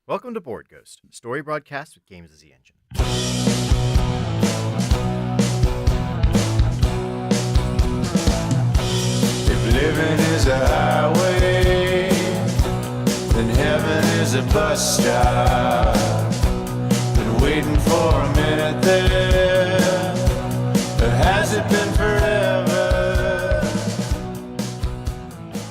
Welcome to Board Ghost, a story broadcast with games as the engine. If living is a highway, then heaven is a bus stop. Been waiting for a minute there, or has it been forever?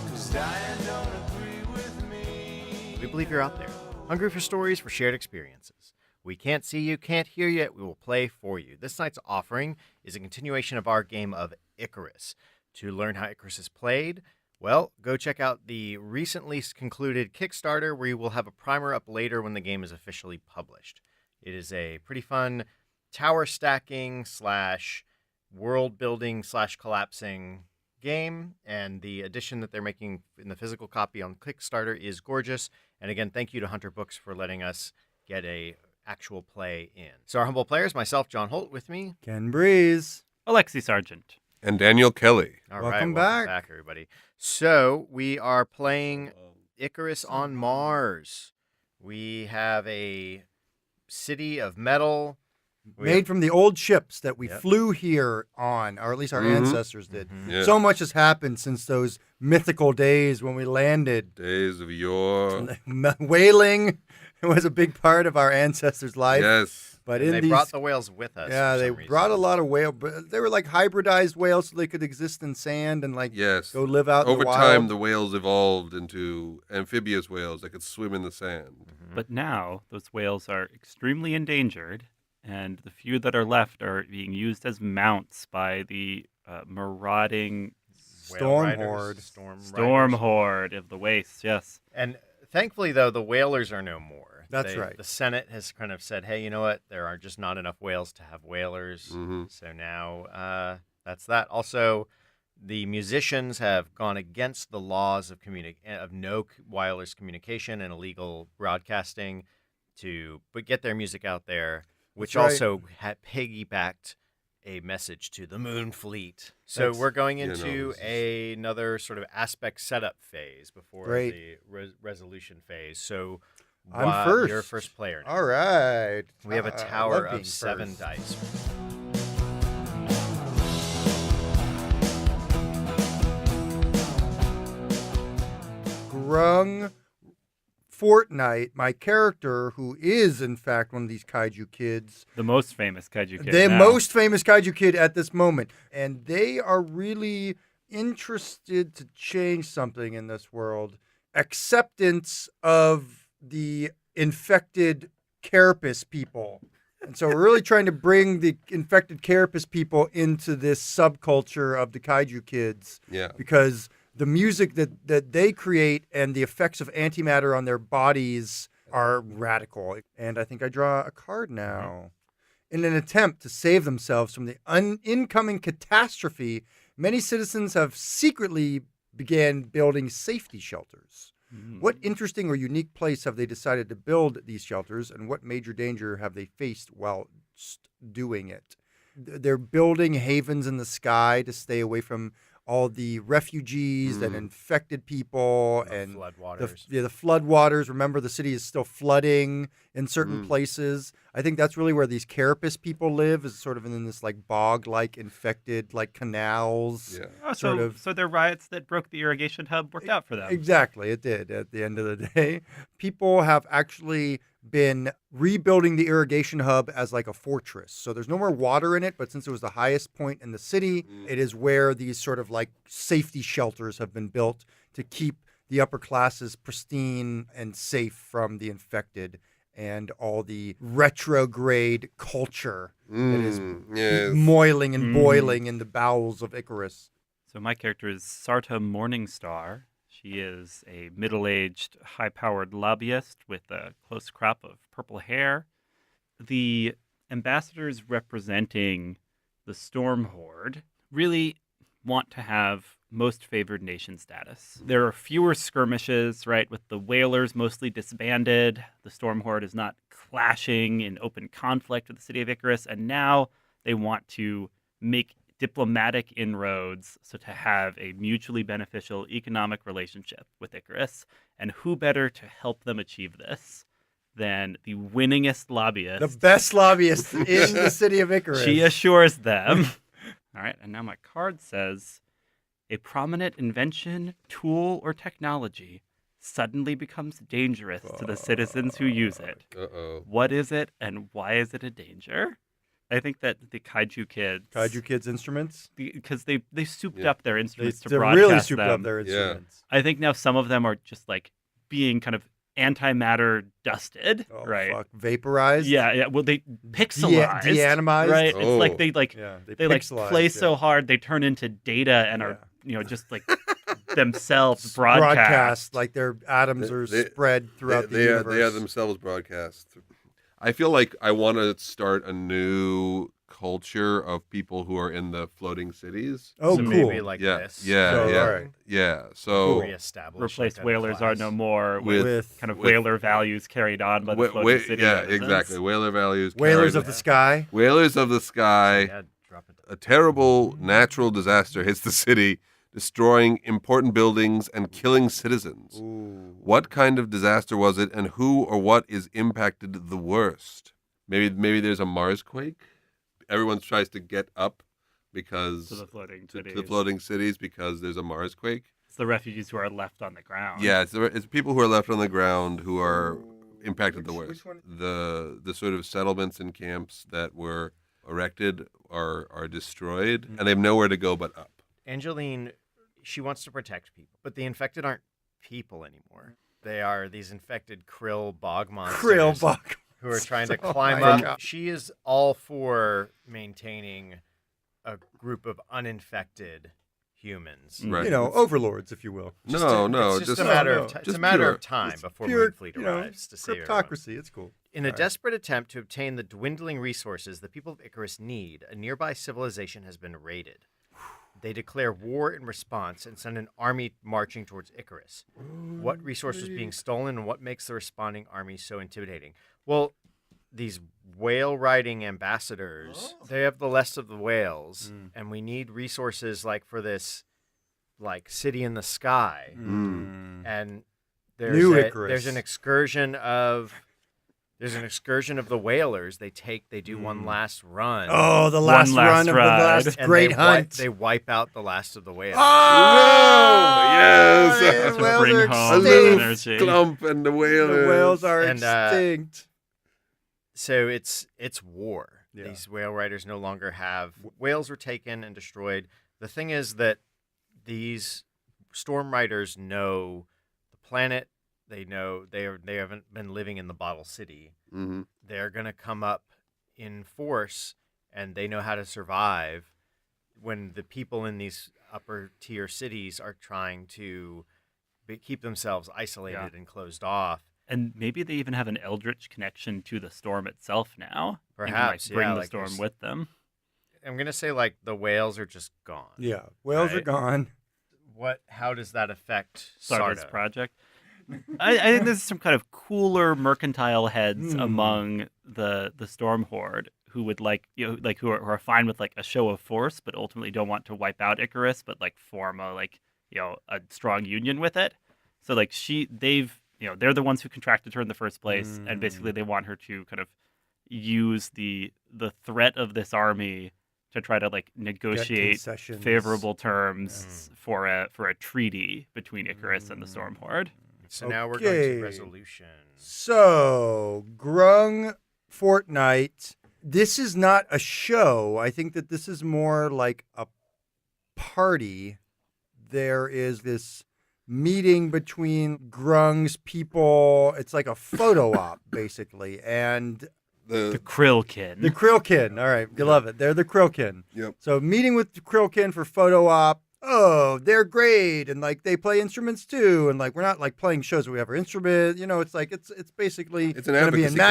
'Cause dying don't agree with me. We believe you're out there, hungry for stories for shared experiences. We can't see you, can't hear you, we will play for you. This night's offering is a continuation of our game of Icarus. To learn how Icarus is played, well, go check out the recently concluded Kickstarter, where you will have a primer up later when the game is officially published. It is a pretty fun tower stacking / world building / collapsing game, and the edition that they're making in the physical copy on Kickstarter is gorgeous. And again, thank you to Hunter Books for letting us get a actual play in. So our humble players, myself, John Holt, with me. Ken Breeze. Alexi Sargent. And Daniel Kelly. All Welcome right, welcome back. back, everybody. So we are playing Icarus on Mars. We have a city of metal. Made from the old ships that we Yep. flew here on, or at least our Mhm. ancestors did. Yeah. So much has happened since those mythical days when we landed. Days of yore. Whaling was a big part of our ancestors' life. Yes. But And in they these, brought the whales with us. yeah, for they some reason. brought a lot of whale, but they were like hybridized whales, so they could exist in sand and Yes. go live out in Over the time, wild. the whales evolved into amphibious whales that could swim in the sand. Mhm. But now those whales are extremely endangered, and the few that are left are being used as mounts by the marauding Whale Storm riders, horde. storm riders. horde of the wastes. Yes. And thankfully, though, the whalers are no more. That's right. The Senate has kind of said, hey, you know what? There are just not enough whales to have whalers. Mhm. So now that's that. Also, the musicians have gone against the laws of no wireless communication and illegal broadcasting but get their music out there, which That's right. also had piggybacked a message to the Moon Fleet. So That's- we're going you know, into this is- another sort of aspect setup phase before Great. the resolution phase. So I'm first. You're first player now. All right. We have a I tower love being of 7 first. dice. Grung Fortnite, my character, who is in fact one of these kaiju kids, The most famous kaiju kid. the now. most famous kaiju kid at this moment, and they are really interested to change something in this world. Acceptance of the infected carapace people. And so we're really trying to bring the infected carapace people into this subculture of the kaiju kids, Yeah. because the music that they create and the effects of antimatter on their bodies are radical. And I think I draw a card now. In an attempt to save themselves from the incoming catastrophe, many citizens have secretly began building safety shelters. Mm. What interesting or unique place have they decided to build these shelters, and what major danger have they faced while doing it? They're building havens in the sky to stay away from all the refugees and infected people The and floodwaters. the floodwaters. Remember, the city is still flooding in certain places. I think that's really where these carapace people live, is sort of in this like bog-like infected like canals. Yeah. Oh, sort so, of- so their riots that broke the irrigation hub worked out for them. Exactly, it did at the end of the day. People have actually been rebuilding the irrigation hub as like a fortress. So there's no more water in it, but since it was the highest point in the city, it is where these sort of like safety shelters have been built to keep the upper classes pristine and safe from the infected and all the retrograde culture that is Yes. moiling and boiling in the bowels of Icarus. So my character is Sarta Morningstar. She is a middle-aged, high-powered lobbyist with a close crop of purple hair. The ambassadors representing the Storm Horde really want to have most favored nation status. There are fewer skirmishes, right, with the whalers mostly disbanded. The Storm Horde is not clashing in open conflict with the city of Icarus, and now they want to make diplomatic inroads, so to have a mutually beneficial economic relationship with Icarus. And who better to help them achieve this than the winningest lobbyist. The best lobbyist in the city of Icarus. She assures them. All right, and now my card says, a prominent invention, tool, or technology suddenly becomes dangerous to the citizens who use it. Uh-oh. What is it, and why is it a danger? I think that the Kaiju Kids, instruments. because they souped Yeah. up their instruments to They're broadcast really souped them. up their instruments. I think now some of them are just like being kind of antimatter dusted, Oh, right? fuck. Vaporized. Yeah. Well, they pixelized, de-animized? right? Oh. It's like they like Yeah. they like pixelized, play yeah. so hard they turn into data and are just like themselves broadcast broadcast. like their atoms are They- spread throughout the they universe. are themselves broadcast. I feel like I want to start a new culture of people who are in the floating cities. Oh, so cool. maybe like Yeah, this. yeah, So, yeah, alright. yeah. So Reestablish Replace like a whalers class. are no more with kind of with- whaler values carried on by the floating city. yeah, residents. exactly. Whaler values. Whalers carried- of the Sky. Whalers of the sky. Yeah, drop it. A terrible natural disaster hits the city, destroying important buildings and killing citizens. Ooh. What kind of disaster was it, and who or what is impacted the worst? Maybe there's a Mars quake. Everyone tries to get up because To the floating to cities. the floating cities because there's a Mars quake. It's the refugees who are left on the ground. Yeah, it's people who are left on the ground who are impacted the Which worst. one? The sort of settlements and camps that were erected are destroyed, Mm-hmm. and they have nowhere to go but up. Angeline, she wants to protect people, but the infected aren't people anymore. They are these infected krill bog monsters. Krill bug. who are trying to Oh climb my up. God. She is all for maintaining a group of uninfected humans. Right. You know, overlords, if you will. No, It's just just a matter no, of it's just a matter pure. of time It's before pure, Moonfleet you know, arrives to save everyone. Cryptocracy. It's cool. In a Alright. desperate attempt to obtain the dwindling resources the people of Icarus need, a nearby civilization has been raided. They declare war in response and send an army marching towards Icarus. What resource is being stolen and what makes the responding army so intimidating? Well, these whale riding ambassadors, they have the less of the whales, and we need resources like for this like city in the sky. And New Icarus. there's an excursion of the whalers. They do one last run. Oh, the last last run of the ride. last and great they hunt. They wipe out the last of the whales. Oh, yes! The To whales bring are home A the extinct. energy. Clump and the whalers. The whales are And, extinct. So it's war. Yeah. These whale riders no longer have whales were taken and destroyed. The thing is that these storm riders know the planet. They know they haven't been living in the bottle city. Mm-hmm. They're gonna come up in force, and they know how to survive when the people in these upper tier cities are trying to keep themselves isolated and closed off. And maybe they even have an eldritch connection to the storm itself now. And can, Perhaps, bring yeah, the like storm there's- with them. I'm gonna say like the whales are just gone. Yeah, whales are Right. gone. How does that affect Sarda's Sarda? project. I think there's some kind of cooler mercantile heads Hmm. among the storm horde who would who are fine with like a show of force, but ultimately don't want to wipe out Icarus, but like form a a strong union with it. So like they're the ones who contracted her in the first place, and basically they want her to kind of use the threat of this army to try to like negotiate concessions. favorable terms for a treaty between Icarus and the storm horde. So now we're going Okay. to resolution. So, Grung Fortnite. This is not a show. I think that this is more like a party. There is this meeting between Grung's people. It's like a photo op, basically. And The Krillkin. the Krillkin. All right, you love it. They're the Krillkin. Yep. So, meeting with the Krillkin for photo op. Oh, they're great, and like they play instruments too, and like we're not like playing shows where we have our instrument. You know, it's like it's basically It's an going to be in advocacy campaign.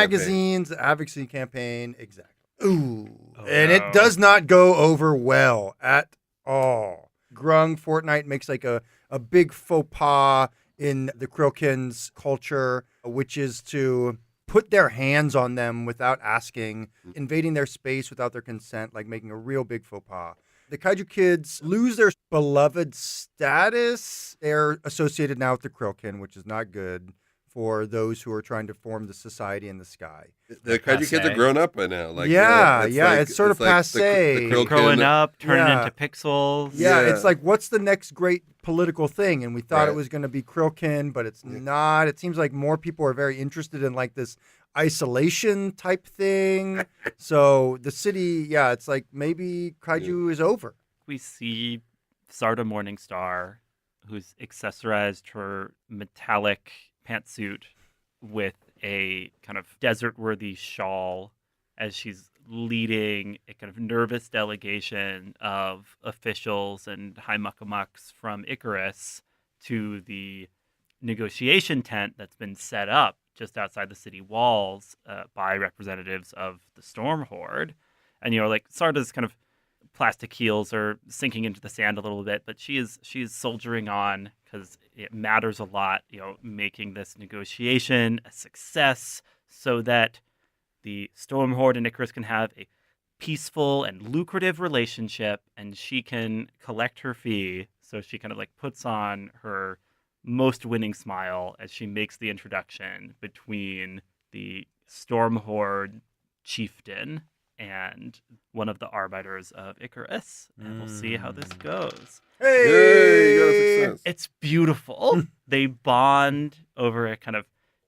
magazines, advocacy campaign, exactly. Ooh, Oh, and no. it does not go over well at all. Grung Fortnite makes like a big faux pas in the Krillkin's culture, which is to put their hands on them without asking, invading their space without their consent, like making a real big faux pas. The Kaiju Kids lose their beloved status. They're associated now with the Krillkin, which is not good for those who are trying to form the society in the sky. The kaiju kids are Passe. grown up by now. Like, Yeah, it's yeah, like- it's sort of like the passe. Krillkin- Growing up, turning Yeah. into pixels. Yeah, Yeah. it's like, what's the next great political thing? And we thought it Right. was going to be Krillkin, but it's not. It seems like more people are very interested in like this isolation type thing. So the city, yeah, it's like maybe kaiju is over. We see Sarda Morningstar, who's accessorized her metallic pantsuit with a kind of desert-worthy shawl as she's leading a kind of nervous delegation of officials and high muckamucks from Icarus to the negotiation tent that's been set up just outside the city walls by representatives of the Storm Horde. And, like Sarda's kind of plastic heels are sinking into the sand a little bit, but she's soldiering on because it matters a lot, making this negotiation a success so that the Storm Horde and Icarus can have a peaceful and lucrative relationship, and she can collect her fee. So she kind of like puts on her most winning smile as she makes the introduction between the Storm Horde chieftain and one of the arbiters of Icarus. And we'll see how this goes. Yay, you got a success. It's beautiful. They bond over a kind of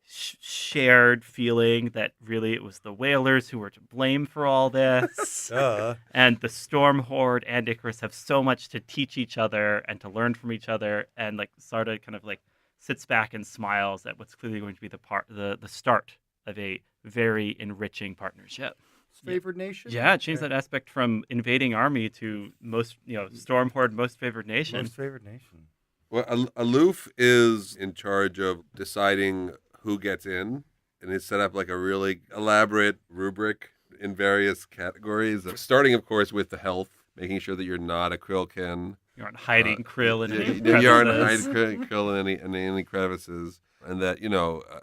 shared feeling that really it was the whalers who were to blame for all this. And the Storm Horde and Icarus have so much to teach each other and to learn from each other. And like Sarda kind of like sits back and smiles at what's clearly going to be the start of a very enriching partnership. Favored nation? Yeah, it changed that aspect from invading army to most, Storm Horde, most favored nation. Most favored nation. Well, Aloof is in charge of deciding who gets in, and he's set up like a really elaborate rubric in various categories, starting, of course, with the health, making sure that you're not a Krillkin. You aren't hiding krill in any You aren't crevices. hiding krill in any crevices, and that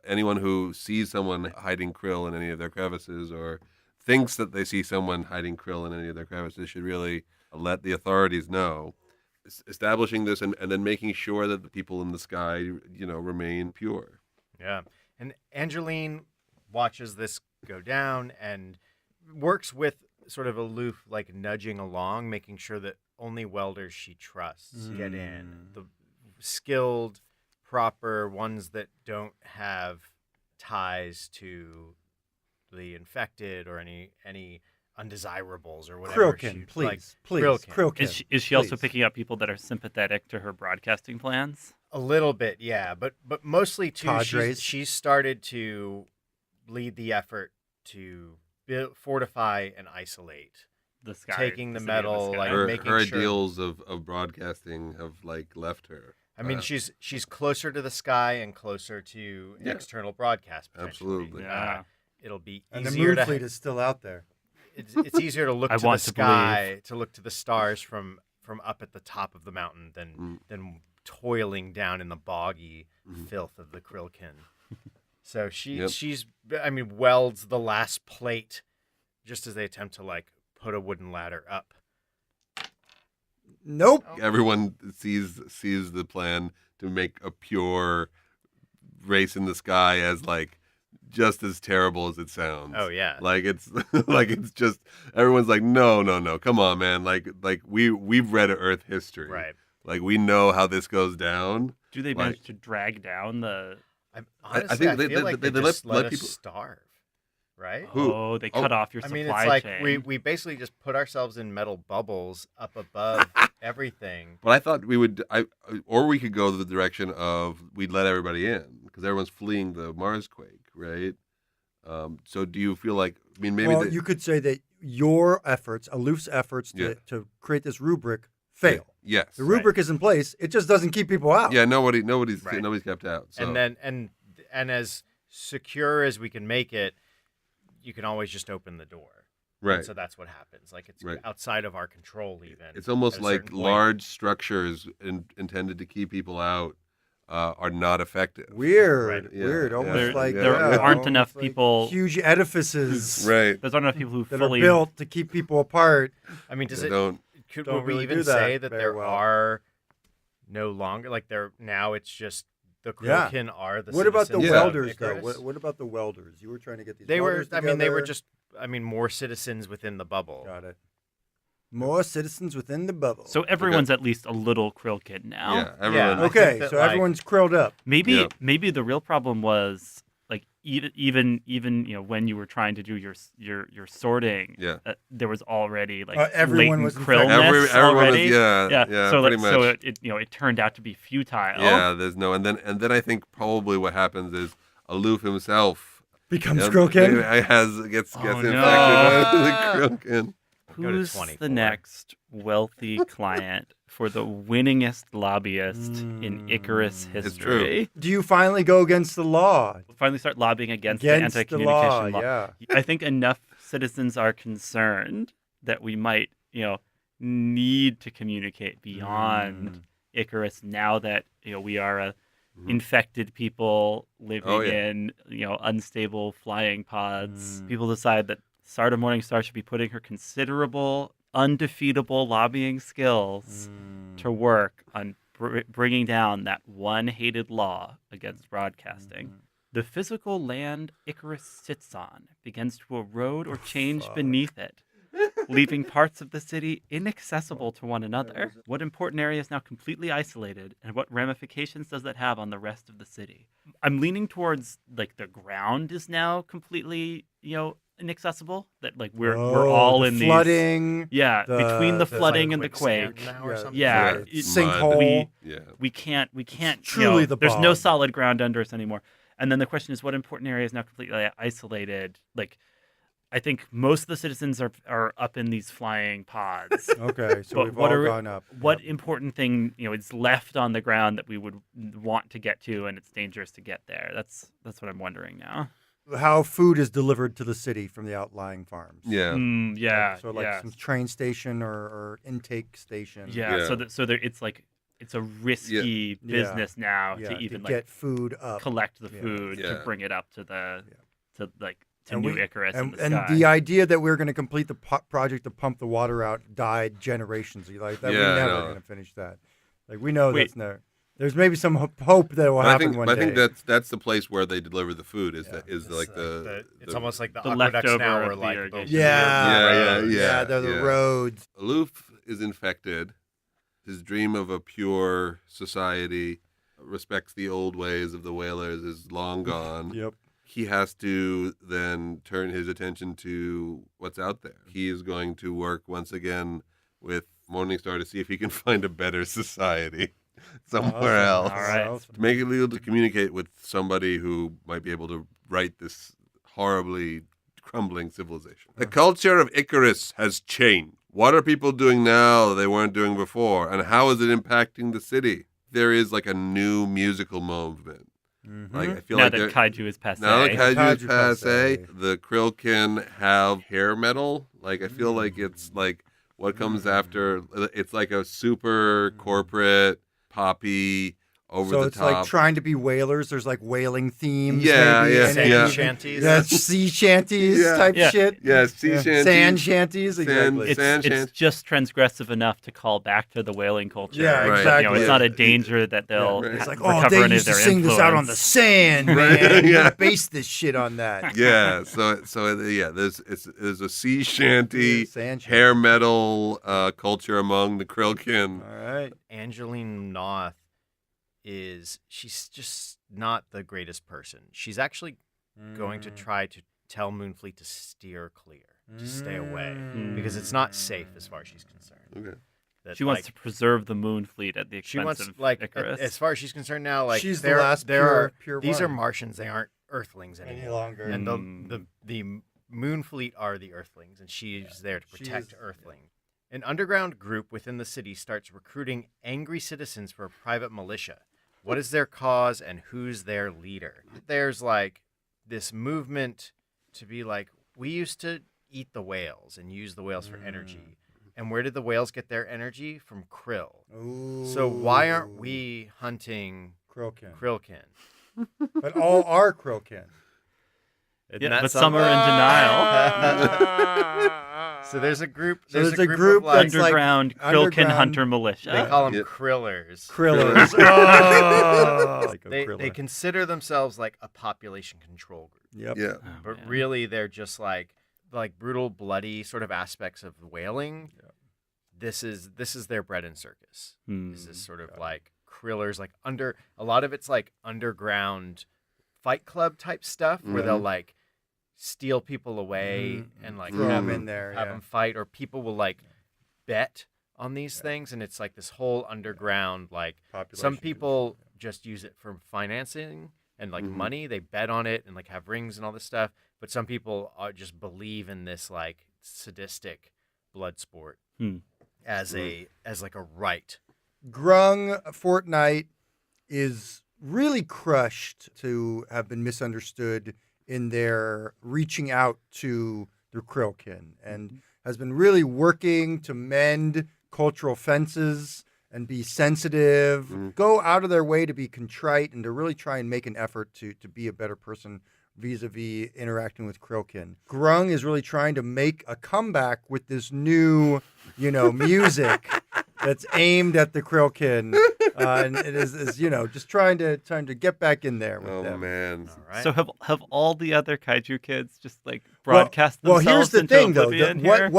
anyone who sees someone hiding krill in any of their crevices or thinks that they see someone hiding krill in any of their crevices should really let the authorities know. Establishing this and then making sure that the people in the sky, remain pure. Yeah. And Angeline watches this go down and works with sort of aloof, like nudging along, making sure that only welders she trusts get in. The skilled, proper ones that don't have ties to the infected or any undesirables or whatever. Krillkin, she, like, please. Krillkin. Krillkin. Is she also please. picking up people that are sympathetic to her broadcasting plans? A little bit, yeah, but mostly too. Cadres. She's started to lead the effort to fortify and isolate, The sky, taking the city of metal, sky. like Her making sure. ideals of broadcasting have left her. I mean, she's closer to the sky and closer to Yeah. external broadcast. potentially. Absolutely. Yeah. It'll be And the easier moon to. fleet is still out there. It's easier to look I to the want to sky, to look to the stars from up at the top of the mountain Mm. than toiling down in the boggy filth of the Krillkin. So she's welds the last plate just as they attempt to like put a wooden ladder up. Nope. Everyone sees the plan to make a pure race in the sky as like just as terrible as it sounds. Oh yeah. Like it's it's just everyone's like no, come on, man. Like we've read Earth history. Right. Like we know how this goes down. Do they Like- manage to drag down the? Honestly, think I they- feel they- like they they let- just let let us people- starve, right? Who? Oh, they cut off your I supply mean, it's like chain. we basically just put ourselves in metal bubbles up above everything. But I thought we would, or we could go the direction of we'd let everybody in because everyone's fleeing the Marsquake, right? So do you feel like? I mean, maybe Well, you could say that your efforts, Aloof's efforts Yeah. to create this rubric, fail. Yes. The rubric is in place. It just doesn't keep people out. Yeah. Nobody's Right. nobody's kept out. So. And then and as secure as we can make it, you can always just open the door. right. And so that's what happens. Like it's Right. outside of our control even. It's almost at a like certain point. large structures intended to keep people out are not effective. Weird. Right. Yeah, Weird. yeah, Almost There- like there yeah, aren't almost enough like people- Huge edifices Right. There's not enough people who that fully are built to keep people apart. I mean, does They it don't. don't would we really even do that say that very there well. are no longer like there now it's just the Yeah. Krillkin are the What about the citizens of welders, though? Icarus. What about the welders? You were trying to get these They were, welders I mean, they were together. just, more citizens within the bubble. Got it. More citizens within the bubble. So everyone's at least a little Krillkin now. Yeah, everyone. I Okay, think that, so like- everyone's krilled up. Maybe Yeah. maybe the real problem was like even when you were trying to do your sorting, Yeah. there was already like Everyone latent was krillness infected. Everyone already. is, yeah, So pretty like, much. so it turned out to be futile. Yeah, there's no, and then I think probably what happens is Aloof himself Becomes Krillkin. gets Oh, infected no. by the Krillkin. Go to Who's 24. the next wealthy client for the winningest lobbyist in Icarus It's true. history? Do you finally go against the law? Finally start lobbying against the The law, anti-communication law. yeah. I think enough citizens are concerned that we might, need to communicate beyond Icarus now that, we are infected people living Oh, yeah. in, unstable flying pods. People decide that Sarda Morningstar should be putting her considerable, undefeatable lobbying skills to work on bringing down that one hated law against broadcasting. The physical land Icarus sits on begins to erode or change beneath it, leaving parts of the city inaccessible to one another. What important area is now completely isolated, and what ramifications does that have on the rest of the city? I'm leaning towards like the ground is now completely, inaccessible. That like we're all the in flooding. these between the It's flooding like and the quake. quicksand now or Yeah. something. Yeah, Yeah, it's sinkhole. Yeah. we can't truly the there's no bog. solid ground under us anymore. And then the question is, what important area is now completely isolated? Like, I think most of the citizens are up in these flying pods. Okay, so But we've what all are- gone up. What important thing is left on the ground that we would want to get to, and it's dangerous to get there? That's what I'm wondering now. How food is delivered to the city from the outlying farms. Yeah. Yeah. So like yeah. some train station or intake station. Yeah. Yeah. So there, it's a risky Yeah. business now Yeah, to even get food up. collect the Yeah. food to Yeah. bring it up to to And New we- Icarus in And, the and sky. the idea that we were going to complete the project to pump the water out died generations. You like that? Yeah, We're never no. going to finish that. Like we know Wait. that's never. There's maybe some hope that it will But I happen think, one but day. I think that's the place where they deliver the food. Is It's like the it's almost like the the aqueducts leftover now of are the like irrigation. yeah, Yeah, they're the yeah. roads. Aloof is infected. His dream of a pure society respects the old ways of the whalers is long gone. Yep. He has to then turn his attention to what's out there. He is going to work once again with Morningstar to see if he can find a better society somewhere else. All right. Awesome. To make it legal to communicate with somebody who might be able to right this horribly crumbling civilization. The culture of Icarus has changed. What are people doing now that they weren't doing before? And how is it impacting the city? There is like a new musical movement. Like I feel now like that there- kaiju is passe. now that kaiju is Kaiju passe, passe. the Krillkin have hair metal. Like I feel like it's like what comes after. It's like a super corporate, poppy, over So the it's top. like trying to be whalers. There's like whaling themes. Yeah, maybe, yeah, and Sand yeah. shanties. Yeah, sea shanties Yeah. type Yeah. shit. yeah, sea shanties. Sand shanties, exactly. It's Sand it's shanties. just transgressive enough to call back to the whaling culture. Yeah, Right. exactly. It's not a Yeah. danger that they'll right. It's like, recover they any used of to their sing this out on the influence. sand, man. Right, You yeah. gotta base this shit on that. Yeah, so yeah, there's a sea shanty, Sand shanty. hair metal culture among the Krillkin. All right. Angeline Noth she's just not the greatest person. She's actually going to try to tell Moonfleet to steer clear, to stay away, because it's not safe as far as she's concerned. Okay. That, She wants to preserve the moon fleet at the expense She wants of like Icarus. as far as she's concerned now, like She's the there, last there are pure these are one. Martians. They aren't Earthlings Any anymore. longer. And Mm. the moon fleet are the Earthlings, and she's there to She protect is- Earthling. An underground group within the city starts recruiting angry citizens for a private militia. What is their cause and who's their leader? There's like this movement to be like, we used to eat the whales and use the whales for energy. And where did the whales get their energy? From krill. So why aren't we hunting Krillkin? Krillkin? But all are Krillkin. Isn't Yeah, that but some are in denial. So there's a group. So There's there's a a group group of, like, that's like Underground Krilkin underground- Hunter Militia. they call them Yeah. krillers. Krillers. Oh, like a They Kriller. consider themselves like a population control group, Yep. Yeah. Oh, but man. really they're just like brutal, bloody sort of aspects of whaling. Yeah. This is their bread and circus. Hmm. Is this sort of like krillers, like under a lot of it's like underground Fight Club type stuff where they'll like steal people away and like Throw have 'em them in there. have Yeah. them fight, or people will like bet on these things, and it's like this whole underground like some Population people just use it for financing and like money. They bet on it and like have rings and all this stuff, but some people just believe in this like sadistic blood sport as like a right. Grung Fortnite is really crushed to have been misunderstood in their reaching out to the Krillkin, and has been really working to mend cultural fences and be sensitive, go out of their way to be contrite, and to really try and make an effort to be a better person vis-a-vis interacting with Krillkin. Grung is really trying to make a comeback with this new, music that's aimed at the Krillkin, and it is just trying to get back in there with Oh them. man. All right. So have all the other kaiju kids just like broadcast Well, themselves here's the into thing, though. oblivion here?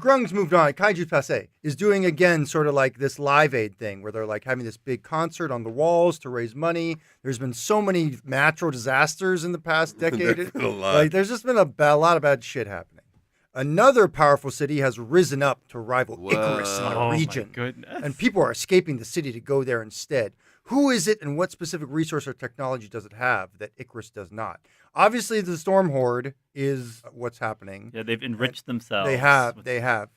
Grung's moved on. Kaiju Passe is doing again sort of like this Live Aid thing where they're like having this big concert on the walls to raise money. There's been so many natural disasters in the past decade. There's been a lot. Like there's just been a lot of bad shit happening. Another powerful city has risen up to rival Icarus in the Oh my region. goodness. And people are escaping the city to go there instead. Who is it, and what specific resource or technology does it have that Icarus does not? Obviously, the Storm Horde is what's happening. Yeah, they've enriched themselves. They have. with- They have.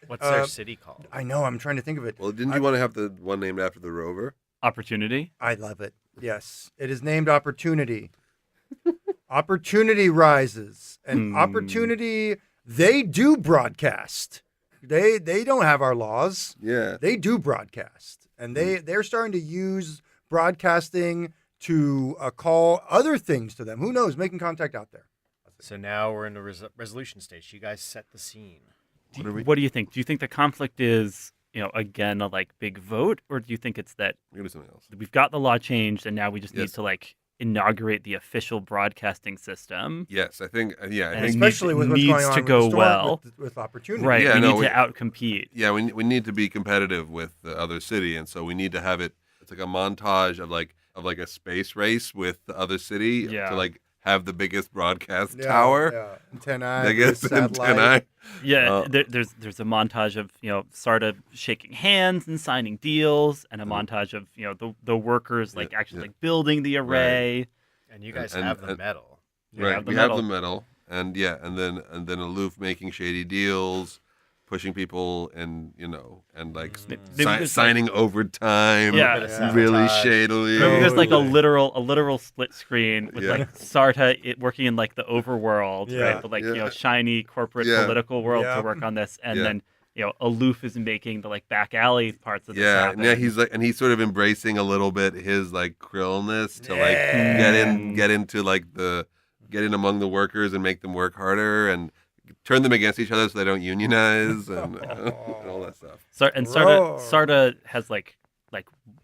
What's their city called? I know. I'm trying to think of it. Well, didn't you want to have the one named after the rover? Opportunity. I love it. Yes, it is named Opportunity. Opportunity rises, and Opportunity. They do broadcast. They don't have our laws. Yeah. They do broadcast, and they're starting to use broadcasting to call other things to them. Who knows? Making contact out there. So now we're in the resolution stage. You guys set the scene. What do you think? Do you think the conflict is, again, a like big vote, or do you think it's that We're gonna do something else. we've got the law changed and now we just need Yes. to like inaugurate the official broadcasting system? Yes, I think. Yeah, I And think. Especially with what's needs going on to with go the storm, well. with Opportunity. Right. Yeah, we no, need we- to outcompete. Yeah, we need to be competitive with the other city, and so we need to have it. It's like a montage of like a space race with the other city Yeah. to like have the biggest broadcast Yeah, tower. yeah. Antennae, I guess satellite. antennae. Yeah, there's a montage of Sarda shaking hands and signing deals, and a montage of the workers like actually like building the array. And you guys And- have the and- medal. You Right, have the we medal. have the medal, and and then Aloof making shady deals, pushing people, and like Maybe there's, signing overtime. Yeah. Bit of really sabotage. shadily. Maybe there's like a Totally. literal split screen with Yeah. like Sarta working in like the overworld, Yeah. right? But like Yeah. shiny corporate Yeah. political world Yeah. to work on this, and Yeah. then Aloof is making the like back alley parts of this Yeah, happen. yeah, he's sort of embracing a little bit his like krillness to like Yeah. get into like get in among the workers and make them work harder and turn them against each other so they don't unionize and all that stuff. Roar. Sarda has like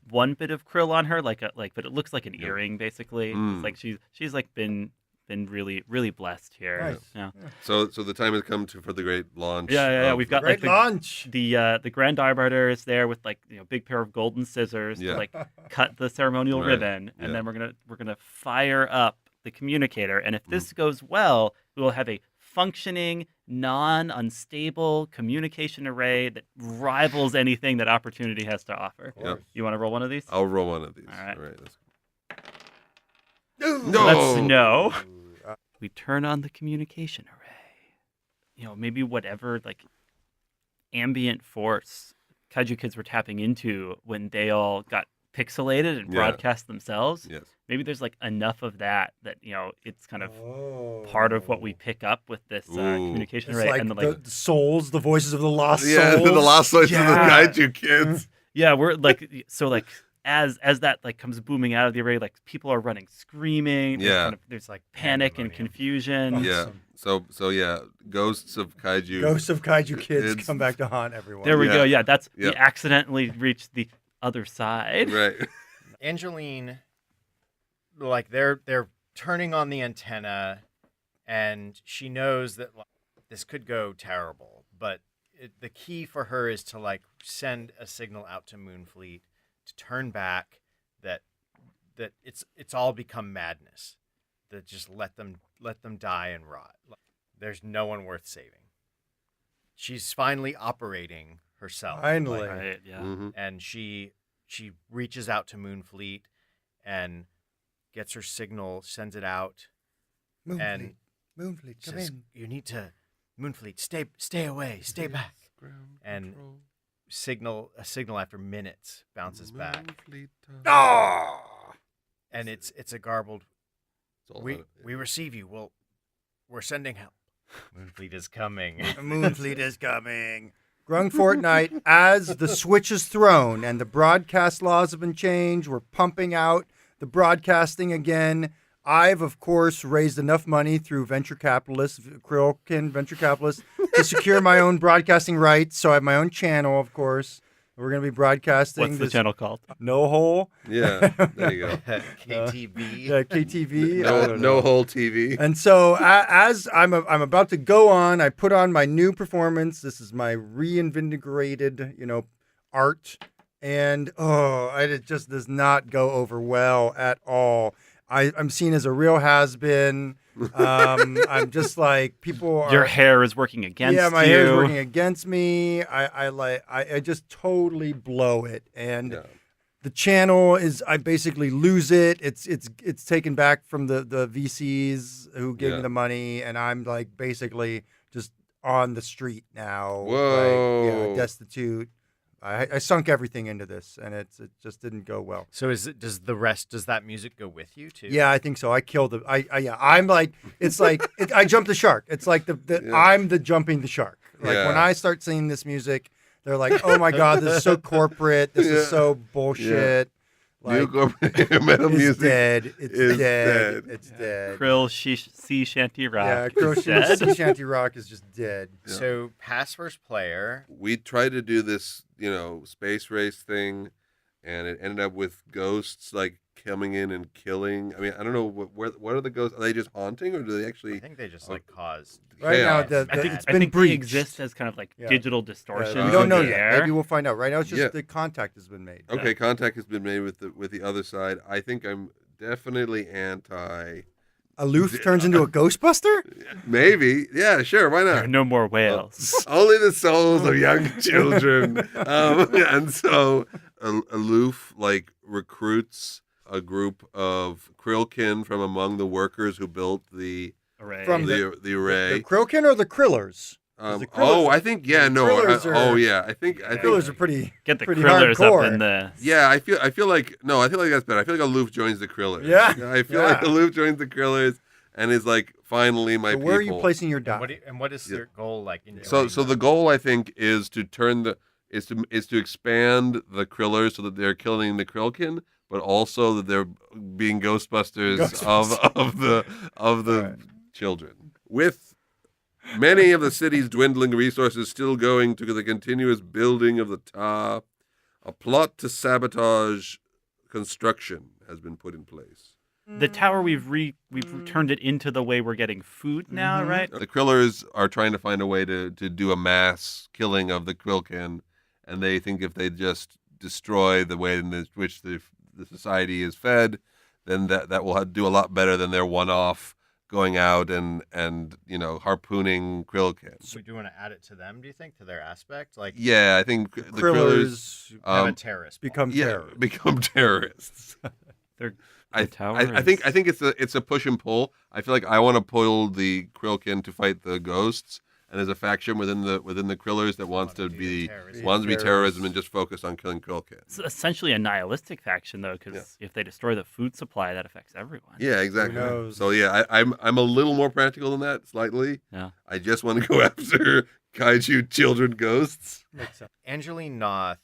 one bit of krill on her, but it looks like an earring basically. Mm. It's like she's like been really really blessed here. Nice. Yeah. So the time has come for the great launch. Yeah. of- We've got Great like launch. the Grand Arbiter is there with like big pair of golden scissors Yeah. to like cut the ceremonial Right. ribbon, and Yeah. then we're gonna fire up the communicator, and if this goes well, we will have a functioning, non-unstable communication array that rivals anything that Opportunity has to offer. Yeah. You want to roll one of these? I'll roll one of these. All right. let's- No. Let's know. We turn on the communication array. Maybe whatever like ambient force Kaiju Kids were tapping into when they all got pixelated and Yeah. broadcast themselves. Yes. Maybe there's like enough of that it's kind of part of what we pick up with this Ooh. communication It's array. like And the souls, the voices of the lost Yeah, souls. the lost voices Yeah. of the Kaiju Kids. yeah, we're like so like as that like comes booming out of the array, like people are running screaming. Yeah. There's like panic and Pandemonium. confusion. Yeah. So yeah, ghosts of kaiju. Ghosts of kaiju kids It's- come back to haunt everyone. There we Yeah. go. Yeah, that's Yeah. we accidentally reached the other side. Right. Angeline, like they're turning on the antenna, and she knows that like, this could go terrible. But the key for her is to like send a signal out to Moonfleet to turn back. That it's all become madness. That just let them die and rot. There's no one worth saving. She's finally operating herself. Finally. like, Right. Yeah. Mhm. and she reaches out to Moonfleet and gets her signal, sends it out, and Moonfleet, come says, in. "You need to, Moonfleet, stay away, stay back." And a signal after minutes bounces back, Ah! and it's a garbled. It's all We on it. receive you. We're sending help. Moonfleet is coming. Moonfleet is coming. Grung Fortnite, as the switch is thrown and the broadcast laws have been changed, we're pumping out the broadcasting again. I've, of course, raised enough money through venture capitalists, Krillkin venture capitalists, to secure my own broadcasting rights. So I have my own channel, of course. We're going to be broadcasting. What's the this channel called? No Hole. Yeah. There you go. KTV. KTV. I don't know. No whole TV. And so as I'm about to go on, I put on my new performance. This is my reinvigorated, art. And it just does not go over well at all. I'm seen as a real has-been. I'm just like, people are... Your hair is working against you. Yeah, my hair is working against me. I just totally blow it. And Yeah. the channel is, I basically lose it. It's taken back from the VCs who gave me Yeah. the money, and I'm like basically just on the street now. Whoa. Like, destitute. I sunk everything into this, and it just didn't go well. So does that music go with you too? Yeah, I think so. I killed it. I'm like, it's like I jumped the shark. It's like Yeah. I'm the jumping the shark. Like Yeah. when I start singing this music, they're like, "Oh my god, this is so corporate. This is Yeah. so bullshit." New Like, corporate metal it's music. dead. It's is dead. dead. It's dead. Krill Sea Shanty Rock. Yeah, is Crow dead. Shanty Rock is just dead. Yeah. So pass first player. We tried to do this, space race thing, and it ended up with ghosts like coming in and killing. I mean, I don't know what are the ghosts? Are they just haunting, or do they I actually? think they just like cause. Right now, chaos? I think it's I been think they breached. exist as kind of like Yeah. digital distortions. We don't in know the yet. air. Maybe we'll find out. Right now, it's just Yeah. the contact has been made. Okay, contact has been made with the other side. I think I'm definitely anti. Aloof turns into a Ghostbuster. Maybe, yeah, sure, why There not? are no more whales. Only the souls of young children. And so Aloof like recruits a group of Krillkin from among the workers who built the Array. From the The array. Krillkin or the Krillers? The Krillers- I think the Krillers I think Krillers are pretty. Get the pretty Krillers hardcore. up in the. yeah, I feel like that's better. I feel like Aloof joins the Krillers. Yeah. I feel like Yeah. Aloof joins the Krillers and is like finally my So people. where are you placing your die? What is Yeah. their goal like? In So doing the that? goal I think is to is to expand the Krillers so that they're killing the Krillkin, but also that they're being Ghostbusters, of the Alright. children. With many of the city's dwindling resources still going to the continuous building of the tower, a plot to sabotage construction has been put in place. The tower we've turned it into the way we're getting food now, Mhm. right? The Krillers are trying to find a way to do a mass killing of the Krillkin, and they think if they just destroy the way in which the society is fed, then that will do a lot better than their one-off going out and harpooning Krillkin. So do you want to add it to them? Do you think to their aspect, like Yeah, I think the Krillers Krillers have a um, terrorist? become terrorists. become terrorists. The I tower think is- it's a push and pull. I feel like I want to pull the Krillkin to fight the ghosts, and there's a faction within the Krillers that wants to Wanna do the be terrorism. wants to be Terrorists. terrorism and just focus on killing Krillkin. It's essentially a nihilistic faction, though, because Yeah. if they destroy the food supply, that affects everyone. Yeah, exactly. knows? So yeah, I'm a little more practical than that, slightly. Yeah. I just want to go after kaiju children ghosts. Makes sense. Angeline Noth,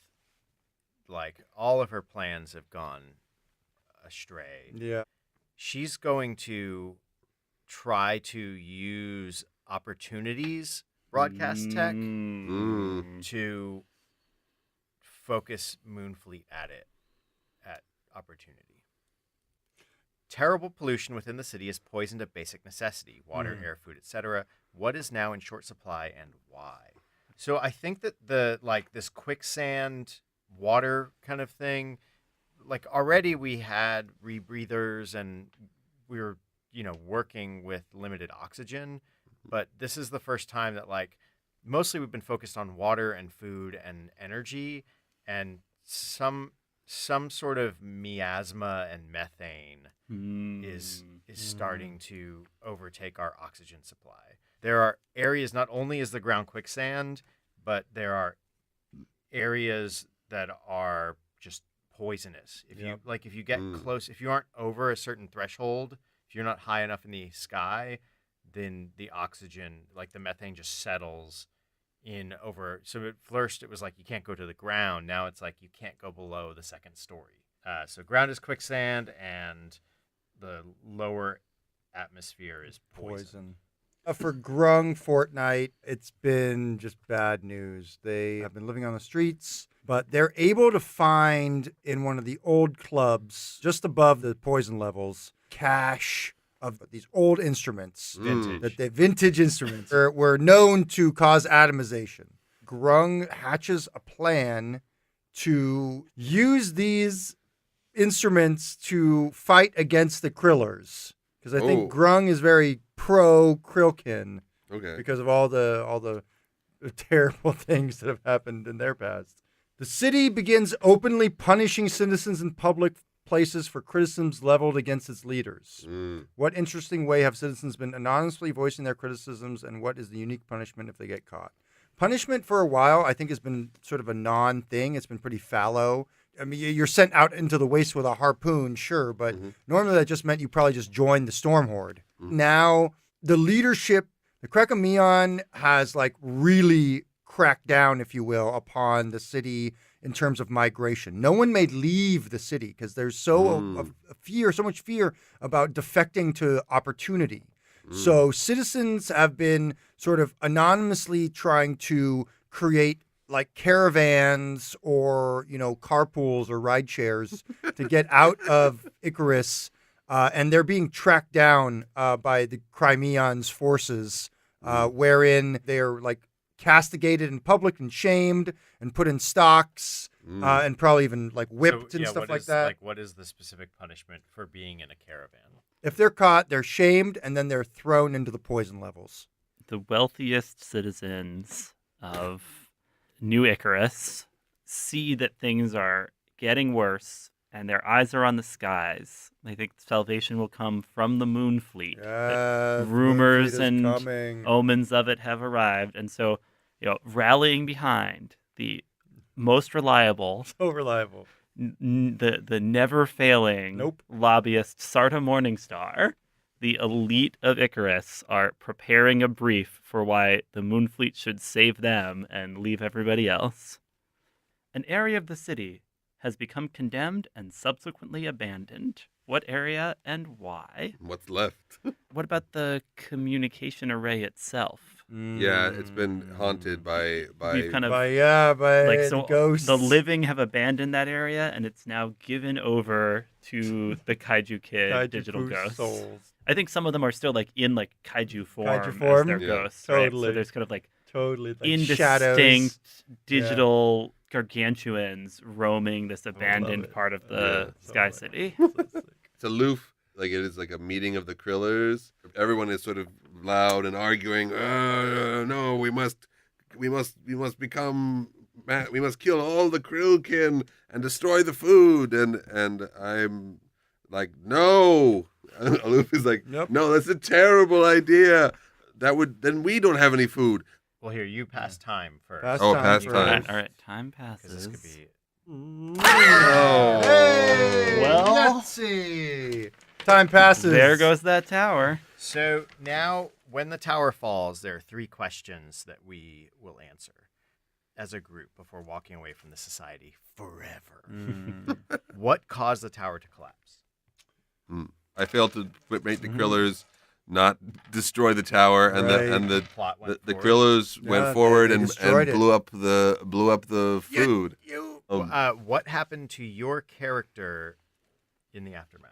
like all of her plans have gone astray. Yeah. She's going to try to use opportunities broadcast tech to focus Moonfleet at opportunity. Terrible pollution within the city has poisoned a basic necessity, water, air, food, etc. What is now in short supply and why? So I think that this quicksand water kind of thing, like already we had rebreathers and we were, working with limited oxygen, but this is the first time that like mostly we've been focused on water and food and energy, and some sort of miasma and methane is starting to overtake our oxygen supply. There are areas, not only is the ground quicksand, but there are areas that are just poisonous. If you get close, if you aren't over a certain threshold, if you're not high enough in the sky, then the oxygen, like the methane, just settles in over. So at first it was like you can't go to the ground. Now it's like you can't go below the second story. So ground is quicksand, and the lower atmosphere is poison. For Grung Fortnite, it's been just bad news. They have been living on the streets, but they're able to find in one of the old clubs, just above the poison levels, cache of these old instruments. Vintage instruments were known to cause atomization. Grung hatches a plan to use these instruments to fight against the Krillers. Because I think Grung is very pro Krillkin. Okay. Because of all the terrible things that have happened in their past. The city begins openly punishing citizens in public places for criticisms leveled against its leaders. What interesting way have citizens been anonymously voicing their criticisms, and what is the unique punishment if they get caught? Punishment for a while, I think, has been sort of a non-thing. It's been pretty fallow. I mean, you're sent out into the waste with a harpoon, sure, but normally that just meant you probably just joined the Storm Horde. Now, the leadership, the Krekamion, has like really cracked down, if you will, upon the city in terms of migration. No one may leave the city because there's so much fear about defecting to opportunity. So citizens have been sort of anonymously trying to create like caravans or, carpools or ride shares to get out of Icarus. And they're being tracked down by the Crimion's forces, wherein they're like castigated in public and shamed and put in stocks and probably even like whipped and stuff like that. Like, what is the specific punishment for being in a caravan? If they're caught, they're shamed and then they're thrown into the poison levels. The wealthiest citizens of New Icarus see that things are getting worse and their eyes are on the skies. They think salvation will come from the Moonfleet. Rumors and omens of it have arrived. And so, rallying behind the most reliable, the never failing lobbyist Sarta Morningstar, the elite of Icarus, are preparing a brief for why the Moonfleet should save them and leave everybody else. An area of the city has become condemned and subsequently abandoned. What area and why? What's left? What about the communication array itself? Yeah, it's been haunted by ghosts. The living have abandoned that area, and it's now given over to the Kaiju Kid digital ghosts. Souls. I think some of them are still like in like kaiju form as their ghosts. Totally. Right? So there's kind of like indistinct shadows. Digital gargantuans roaming this abandoned part of the Sky City. It's aloof. Like it is like a meeting of the Krillers. Everyone is sort of loud and arguing. No, we must kill all the Krillkin and destroy the food. And I'm like, no. Aloof is like, no, that's a terrible idea. Then we don't have any food. Well, here, you pass time first. Pass time. All right, time passes. This could be... Hey, well, let's see. Time passes. There goes that tower. So now, when the tower falls, there are 3 questions that we will answer. as a group before walking away from the society forever. Mm. What caused the tower to collapse? I failed to make the Krillers not destroy the tower, and Right. the Plot went the forward. Krillers Yeah, went forward they and destroyed it. blew up the food. What happened to your character in the aftermath?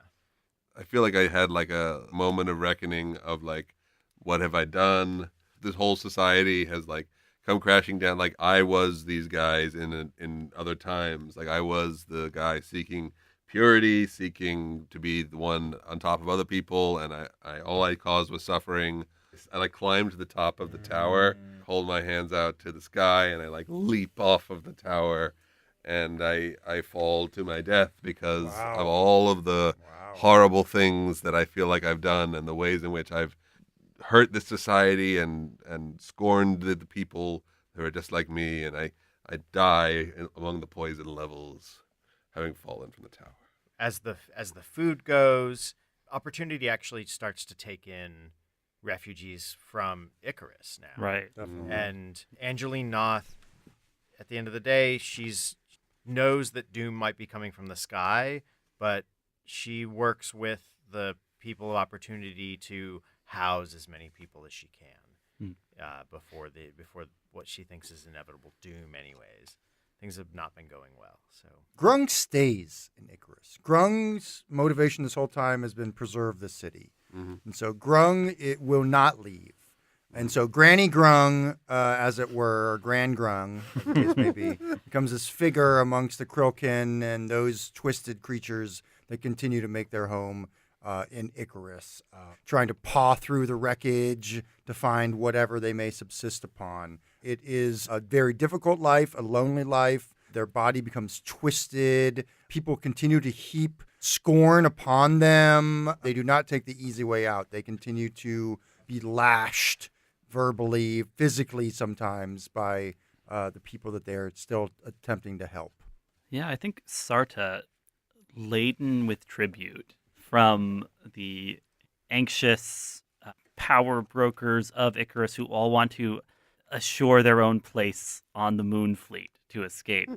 I feel like I had like a moment of reckoning of like, what have I done? This whole society has like come crashing down. Like I was these guys in other times. Like I was the guy seeking purity, seeking to be the one on top of other people, and I all I caused was suffering. I like climbed to the top of the tower, hold my hands out to the sky, and I like leap off of the tower, and I fall to my death because Wow. of all of the horrible things that I feel like I've done and the ways in which I've hurt this society and scorned the people who are just like me, and I die among the poison levels, having fallen from the tower. As the food goes, Opportunity actually starts to take in refugees from Icarus now. Right. Definitely. And Angeline Noth, at the end of the day, she's knows that doom might be coming from the sky, but she works with the people of Opportunity to house as many people as she can before what she thinks is inevitable doom. Anyways, things have not been going well. So Grung stays in Icarus. Grung's motivation this whole time has been preserve the city. And so Grung, it will not leave. And so Granny Grung, as it were, or Gran Grung, as the case may be, becomes this figure amongst the Krillkin and those twisted creatures that continue to make their home in Icarus, trying to paw through the wreckage to find whatever they may subsist upon. It is a very difficult life, a lonely life. Their body becomes twisted. People continue to heap scorn upon them. They do not take the easy way out. They continue to be lashed verbally, physically sometimes by the people that they're still attempting to help. Yeah, I think Sarta, laden with tribute from the anxious power brokers of Icarus who all want to assure their own place on the moon fleet to escape.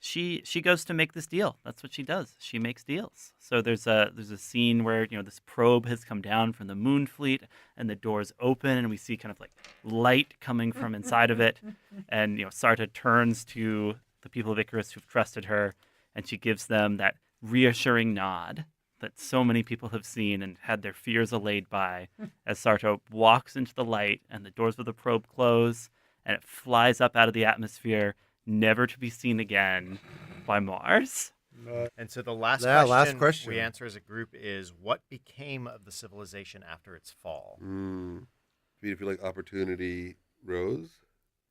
She goes to make this deal. That's what she does. She makes deals. So there's a scene where this probe has come down from the moon fleet and the doors open and we see kind of like light coming from inside of it, and Sarta turns to the people of Icarus who've trusted her and she gives them that reassuring nod that so many people have seen and had their fears allayed by, as Sarta walks into the light and the doors of the probe close and it flies up out of the atmosphere, never to be seen again by Mars. And so the last question we answer as a group is, what became of the civilization after its fall? Do you feel like Opportunity rose?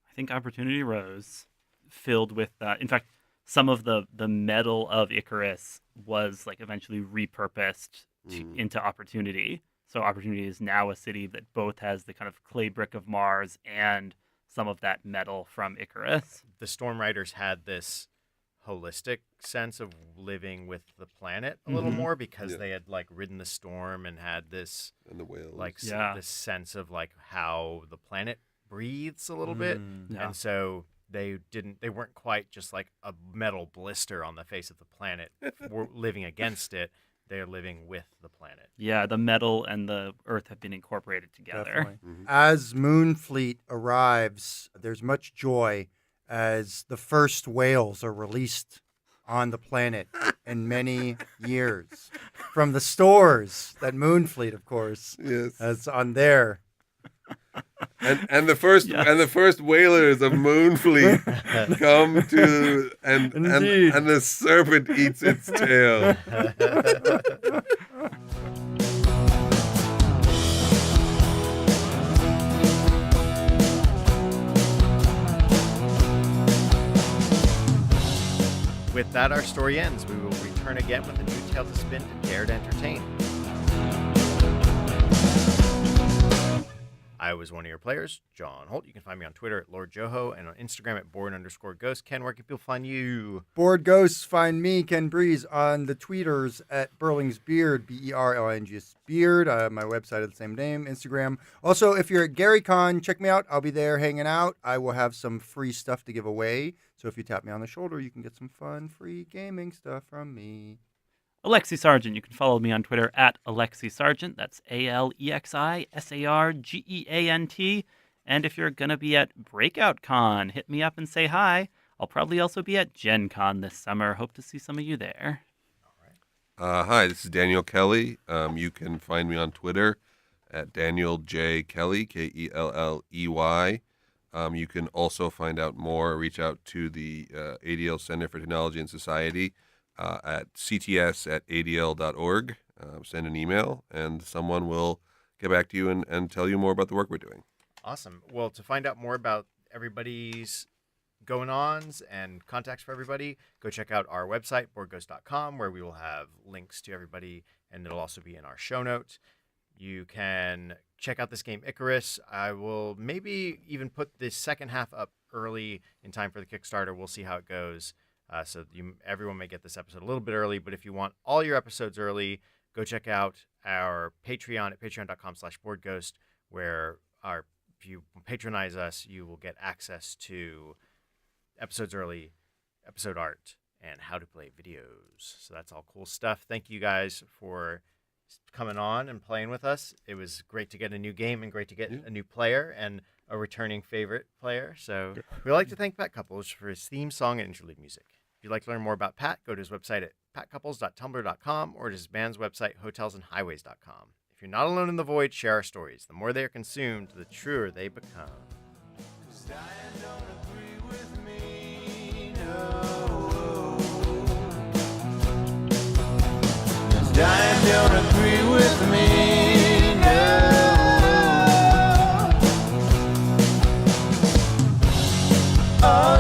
I think Opportunity rose, filled with, in fact, some of the metal of Icarus was like eventually repurposed into Opportunity. So Opportunity is now a city that both has the kind of clay brick of Mars and some of that metal from Icarus. The Storm Riders had this holistic sense of living with the planet a little more because they had like ridden the storm and had this And the whales. this sense of like how the planet breathes a little bit. Yeah. And so they weren't quite just like a metal blister on the face of the planet living against it. They're living with the planet. Yeah, the metal and the Earth have been incorporated together. Definitely. As Moonfleet arrives, there's much joy as the first whales are released on the planet in many years from the stores that Moonfleet, of course, Yes. has on there. And the first whalers of Moonfleet come to and Indeed. the serpent eats its tail. With that, our story ends. We will return again with a new tale to spin to dare to entertain. I I was one of your players, John Holt. You can find me on Twitter at Lord Joho and on Instagram at board_ghost. Ken, where can people find you? Board Ghosts, find me, Ken Breeze, on the tweeters at Burling's Beard, BERLINGS Beard. My website at the same name, Instagram. Also, if you're at GaryCon, check me out. I'll be there hanging out. I will have some free stuff to give away. So if you tap me on the shoulder, you can get some fun, free gaming stuff from me. Alexi Sargent. You can follow me on Twitter at Alexi Sargent. That's ALEXISARGEANT. And if you're going to be at Breakout Con, hit me up and say hi. I'll probably also be at Gen Con this summer. Hope to see some of you there. Hi, this is Daniel Kelly. You can find me on Twitter at Daniel J. Kelly, KELLEY. You can also find out more, reach out to the ADL Center for Technology and Society at cts@adl.org. Send an email, and someone will get back to you and tell you more about the work we're doing. Awesome. Well, to find out more about everybody's going-ons and contacts for everybody, go check out our website, boardghost.com, where we will have links to everybody, and it'll also be in our show notes. You can check out this game, Icarus. I will maybe even put the second half up early in time for the Kickstarter. We'll see how it goes. So everyone may get this episode a little bit early, but if you want all your episodes early, go check out our Patreon at patreon.com/boardghost, where if you patronize us, you will get access to episodes early, episode art, and how to play videos. So that's all cool stuff. Thank you guys for coming on and playing with us. It was great to get a new game and great to get a new player and a returning favorite player. So we'd like to thank Pat Couples for his theme song and interlude music. If you'd like to learn more about Pat, go to his website at patcouples.tumblr.com or to his band's website, hotelsandhighways.com. If you're not alone in the void, share our stories. The more they are consumed, the truer they become. Diane don't agree with me, no. Diane don't agree with me, no. Oh.